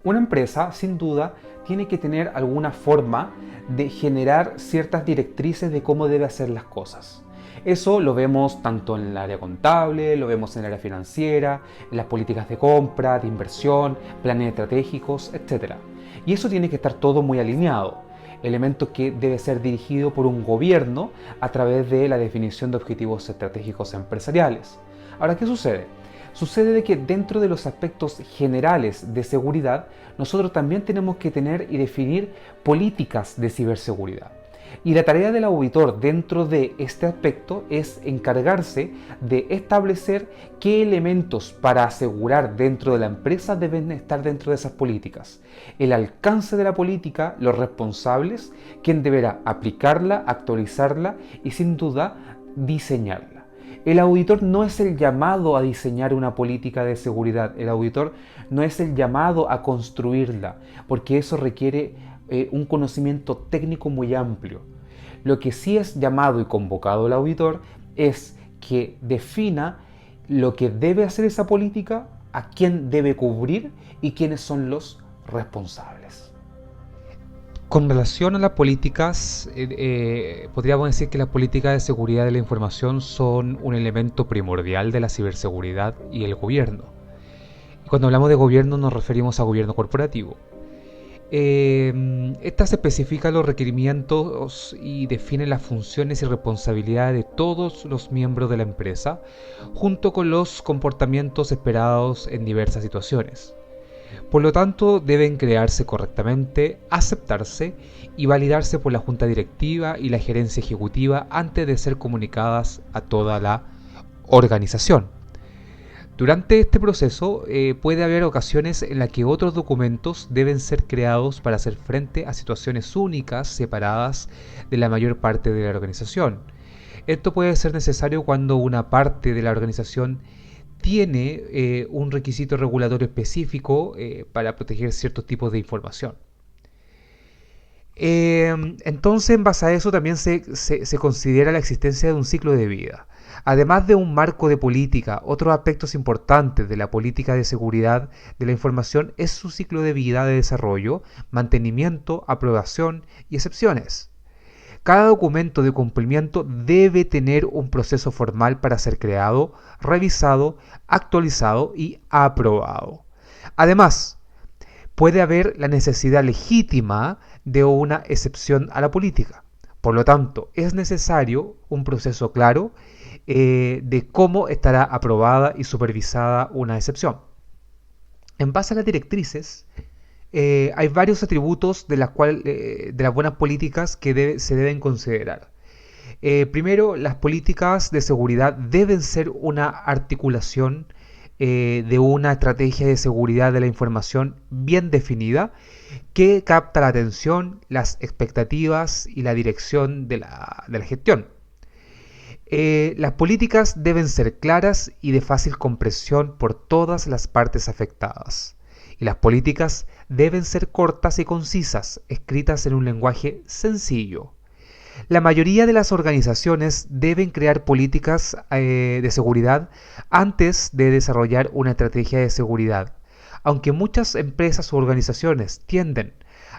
Una empresa, sin duda, tiene que tener alguna forma de generar ciertas directrices de cómo debe hacer las cosas. Eso lo vemos tanto en el área contable, lo vemos en el área financiera, en las políticas de compra, de inversión, planes estratégicos, etc. Y eso tiene que estar todo muy alineado, elemento que debe ser dirigido por un gobierno a través de la definición de objetivos estratégicos empresariales. Ahora, ¿qué sucede? Sucede de que dentro de los aspectos generales de seguridad, nosotros también tenemos que tener y definir políticas de ciberseguridad. Y la tarea del auditor dentro de este aspecto es encargarse de establecer qué elementos para asegurar dentro de la empresa deben estar dentro de esas políticas, el alcance de la política, los responsables, quién deberá aplicarla, actualizarla y sin duda diseñarla. El auditor no es el llamado a diseñar una política de seguridad, el auditor no es el llamado a construirla, porque eso requiere un conocimiento técnico muy amplio. Lo que sí es llamado y convocado el auditor es que defina lo que debe hacer esa política, a quién debe cubrir y quiénes son los responsables. Con relación a las políticas, podríamos decir que las políticas de seguridad de la información son un elemento primordial de la ciberseguridad y el gobierno. Y cuando hablamos de gobierno nos referimos a gobierno corporativo. Estas especifican los requerimientos y definen las funciones y responsabilidades de todos los miembros de la empresa, junto con los comportamientos esperados en diversas situaciones. Por lo tanto, deben crearse correctamente, aceptarse y validarse por la junta directiva y la gerencia ejecutiva antes de ser comunicadas a toda la organización. Durante este proceso puede haber ocasiones en las que otros documentos deben ser creados para hacer frente a situaciones únicas separadas de la mayor parte de la organización. Esto puede ser necesario cuando una parte de la organización tiene un requisito regulatorio específico para proteger ciertos tipos de información. Entonces, en base a eso también se considera la existencia de un ciclo de vida. Además de un marco de política, otros aspectos importantes de la política de seguridad de la información es su ciclo de vida de desarrollo, mantenimiento, aprobación y excepciones. Cada documento de cumplimiento debe tener un proceso formal para ser creado, revisado, actualizado y aprobado. Además, puede haber la necesidad legítima de una excepción a la política. Por lo tanto, es necesario un proceso claro de cómo estará aprobada y supervisada una excepción. En base a las directrices, hay varios atributos de las buenas políticas que se deben considerar. Primero, las políticas de seguridad deben ser una articulación de una estrategia de seguridad de la información bien definida que capta la atención, las expectativas y la dirección de la gestión. Las políticas deben ser claras y de fácil comprensión por todas las partes afectadas. Y las políticas deben ser cortas y concisas, escritas en un lenguaje sencillo. La mayoría de las organizaciones deben crear políticas de seguridad antes de desarrollar una estrategia de seguridad. Aunque muchas empresas u organizaciones tienden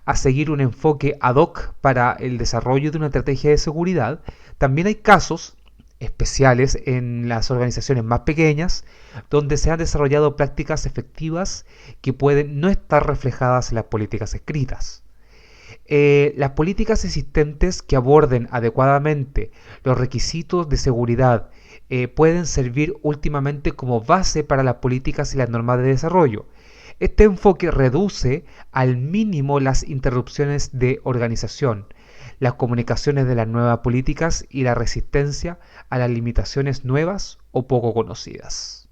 a seguir un enfoque ad hoc para el desarrollo de una estrategia de seguridad, también hay casos especiales en las organizaciones más pequeñas donde se han desarrollado prácticas efectivas que pueden no estar reflejadas en las políticas escritas. Las políticas existentes que aborden adecuadamente los requisitos de seguridad pueden servir últimamente como base para las políticas y las normas de desarrollo. Este enfoque reduce al mínimo las interrupciones de organización, las comunicaciones de las nuevas políticas y la resistencia a las limitaciones nuevas o poco conocidas.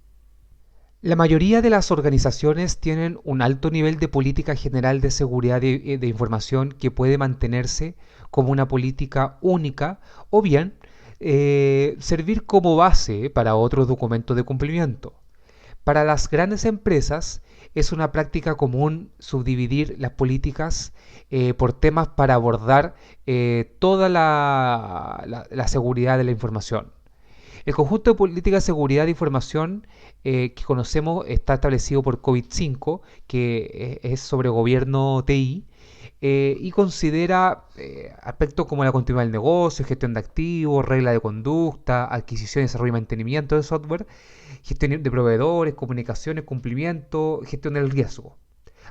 La mayoría de las organizaciones tienen un alto nivel de política general de seguridad de información que puede mantenerse como una política única o bien servir como base para otro documento de cumplimiento. Para las grandes empresas es una práctica común subdividir las políticas por temas para abordar toda la seguridad de la información. El conjunto de políticas de seguridad de información que conocemos está establecido por COVID-5, que es sobre gobierno TI, y considera aspectos como la continuidad del negocio, gestión de activos, regla de conducta, adquisición, desarrollo y mantenimiento de software, gestión de proveedores, comunicaciones, cumplimiento, gestión del riesgo.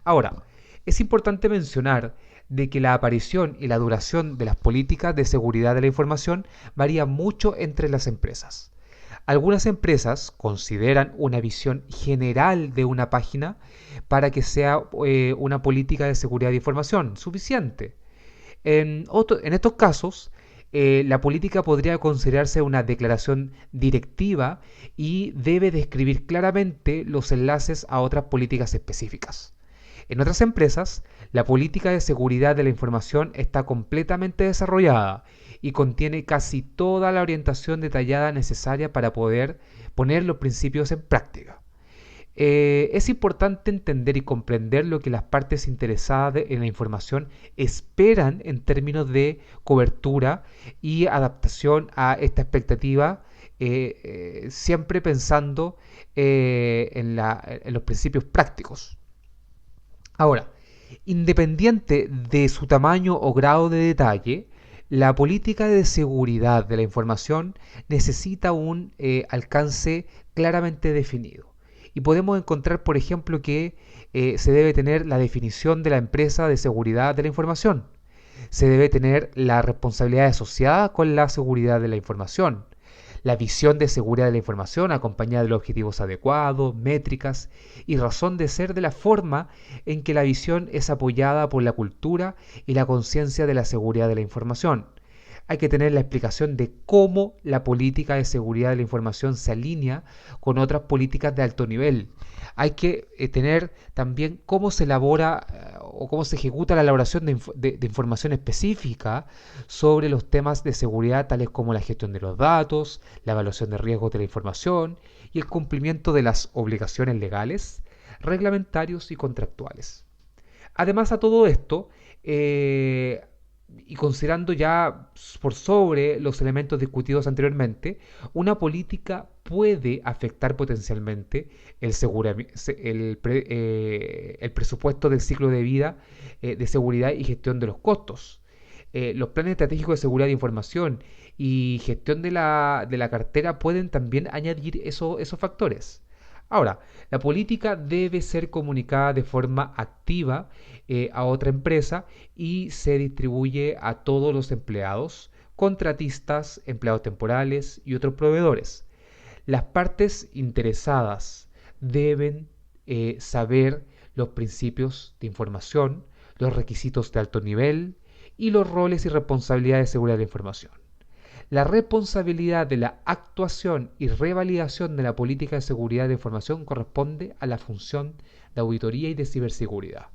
Ahora, es importante mencionar de que la aparición y la duración de las políticas de seguridad de la información varía mucho entre las empresas. Algunas empresas consideran una visión general de una página para que sea una política de seguridad de información suficiente. En estos casos, la política podría considerarse una declaración directiva y debe describir claramente los enlaces a otras políticas específicas. En otras empresas, la política de seguridad de la información está completamente desarrollada y contiene casi toda la orientación detallada necesaria para poder poner los principios en práctica. Es importante entender y comprender lo que las partes interesadas en la información esperan en términos de cobertura y adaptación a esta expectativa, siempre pensando en los principios prácticos. Ahora, independiente de su tamaño o grado de detalle, la política de seguridad de la información necesita un alcance claramente definido. Y podemos encontrar, por ejemplo, que se debe tener la definición de la empresa de seguridad de la información. Se debe tener la responsabilidad asociada con la seguridad de la información. La visión de seguridad de la información acompañada de los objetivos adecuados, métricas y razón de ser de la forma en que la visión es apoyada por la cultura y la conciencia de la seguridad de la información. Hay que tener la explicación de cómo la política de seguridad de la información se alinea con otras políticas de alto nivel. Hay que tener también cómo se elabora o cómo se ejecuta la elaboración de información específica sobre los temas de seguridad, tales como la gestión de los datos, la evaluación de riesgos de la información y el cumplimiento de las obligaciones legales, reglamentarios y contractuales. Además a todo esto, y considerando ya por sobre los elementos discutidos anteriormente, una política puede afectar potencialmente el presupuesto del ciclo de vida de seguridad y gestión de los costos. Los planes estratégicos de seguridad de información y gestión de la cartera pueden también añadir esos factores. Ahora, la política debe ser comunicada de forma activa a otra empresa y se distribuye a todos los empleados, contratistas, empleados temporales y otros proveedores. Las partes interesadas deben saber los principios de información, los requisitos de alto nivel y los roles y responsabilidades de seguridad de la información. La responsabilidad de la actuación y revalidación de la política de seguridad de la información corresponde a la función de auditoría y de ciberseguridad.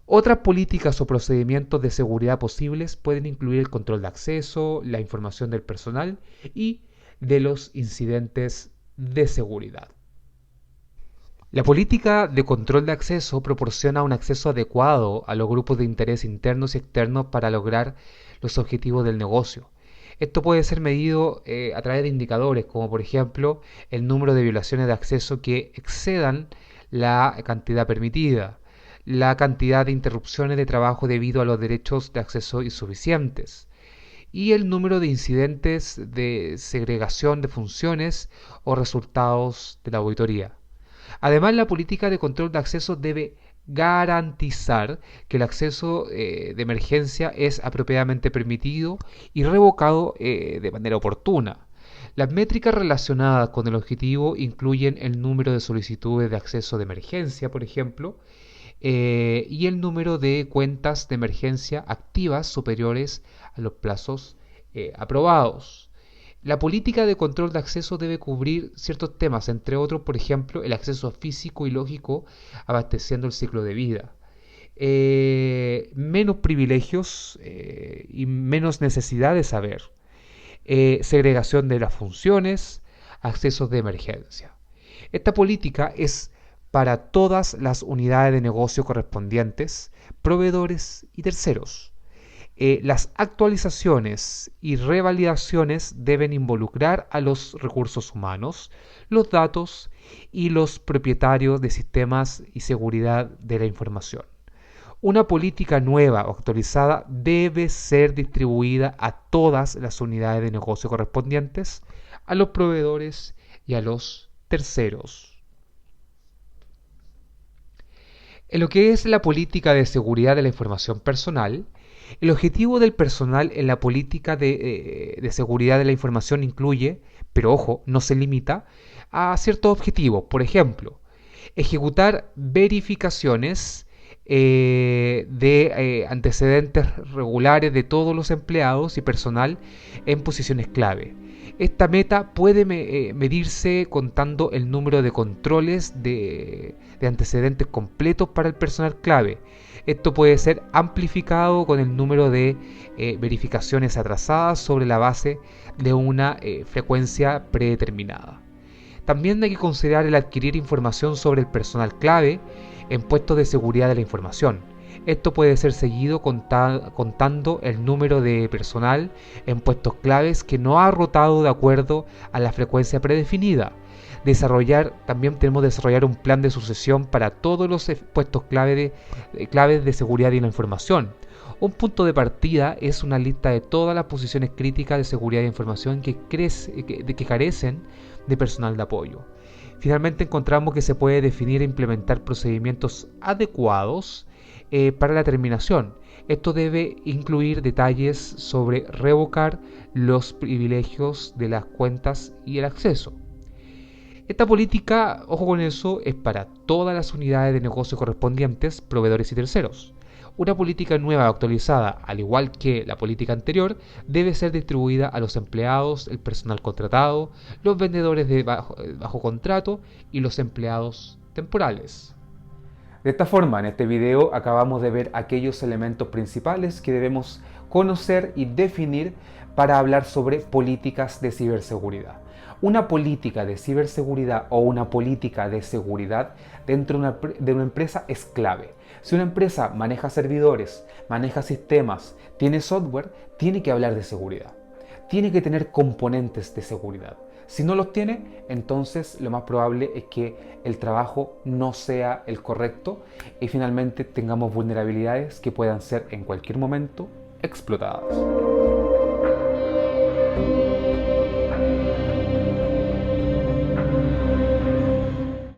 Otras políticas o procedimientos de seguridad posibles pueden incluir el control de acceso, la información del personal y de los incidentes de seguridad. La política de control de acceso proporciona un acceso adecuado a los grupos de interés internos y externos para lograr los objetivos del negocio. Esto puede ser medido a través de indicadores, como por ejemplo el número de violaciones de acceso que excedan la cantidad permitida, la cantidad de interrupciones de trabajo debido a los derechos de acceso insuficientes y el número de incidentes de segregación de funciones o resultados de la auditoría. Además, la política de control de acceso debe garantizar que el acceso de emergencia es apropiadamente permitido y revocado de manera oportuna. Las métricas relacionadas con el objetivo incluyen el número de solicitudes de acceso de emergencia, por ejemplo, y el número de cuentas de emergencia activas superiores a los plazos aprobados. La política de control de acceso debe cubrir ciertos temas, entre otros, por ejemplo, el acceso físico y lógico abasteciendo el ciclo de vida. Menos privilegios y menos necesidad de saber. Segregación de las funciones, accesos de emergencia. Esta política es para todas las unidades de negocio correspondientes, proveedores y terceros. Las actualizaciones y revalidaciones deben involucrar a los recursos humanos, los datos y los propietarios de sistemas y seguridad de la información. Una política nueva o actualizada debe ser distribuida a todas las unidades de negocio correspondientes, a los proveedores y a los terceros. En lo que es la política de seguridad de la información personal, el objetivo del personal en la política de seguridad de la información incluye, pero ojo, no se limita, a ciertos objetivos. Por ejemplo, ejecutar verificaciones de antecedentes regulares de todos los empleados y personal en posiciones clave. Esta meta puede medirse contando el número de controles de antecedentes completos para el personal clave. Esto puede ser amplificado con el número de verificaciones atrasadas sobre la base de una frecuencia predeterminada. También hay que considerar el adquirir información sobre el personal clave en puestos de seguridad de la información. Esto puede ser seguido contando el número de personal en puestos claves que no ha rotado de acuerdo a la frecuencia predefinida. También tenemos que desarrollar un plan de sucesión para todos los puestos claves de seguridad de la información. Un punto de partida es una lista de todas las posiciones críticas de seguridad de información que carecen de personal de apoyo. Finalmente encontramos que se puede definir e implementar procedimientos adecuados para la terminación. Esto debe incluir detalles sobre revocar los privilegios de las cuentas y el acceso. Esta política, ojo con eso, es para todas las unidades de negocio correspondientes, proveedores y terceros. Una política nueva actualizada, al igual que la política anterior, debe ser distribuida a los empleados, el personal contratado, los vendedores bajo contrato y los empleados temporales. De esta forma, en este video acabamos de ver aquellos elementos principales que debemos conocer y definir para hablar sobre políticas de ciberseguridad. Una política de ciberseguridad o una política de seguridad dentro de una empresa es clave. Si una empresa maneja servidores, maneja sistemas, tiene software, tiene que hablar de seguridad. Tiene que tener componentes de seguridad. Si no los tiene, entonces lo más probable es que el trabajo no sea el correcto y finalmente tengamos vulnerabilidades que puedan ser en cualquier momento explotadas.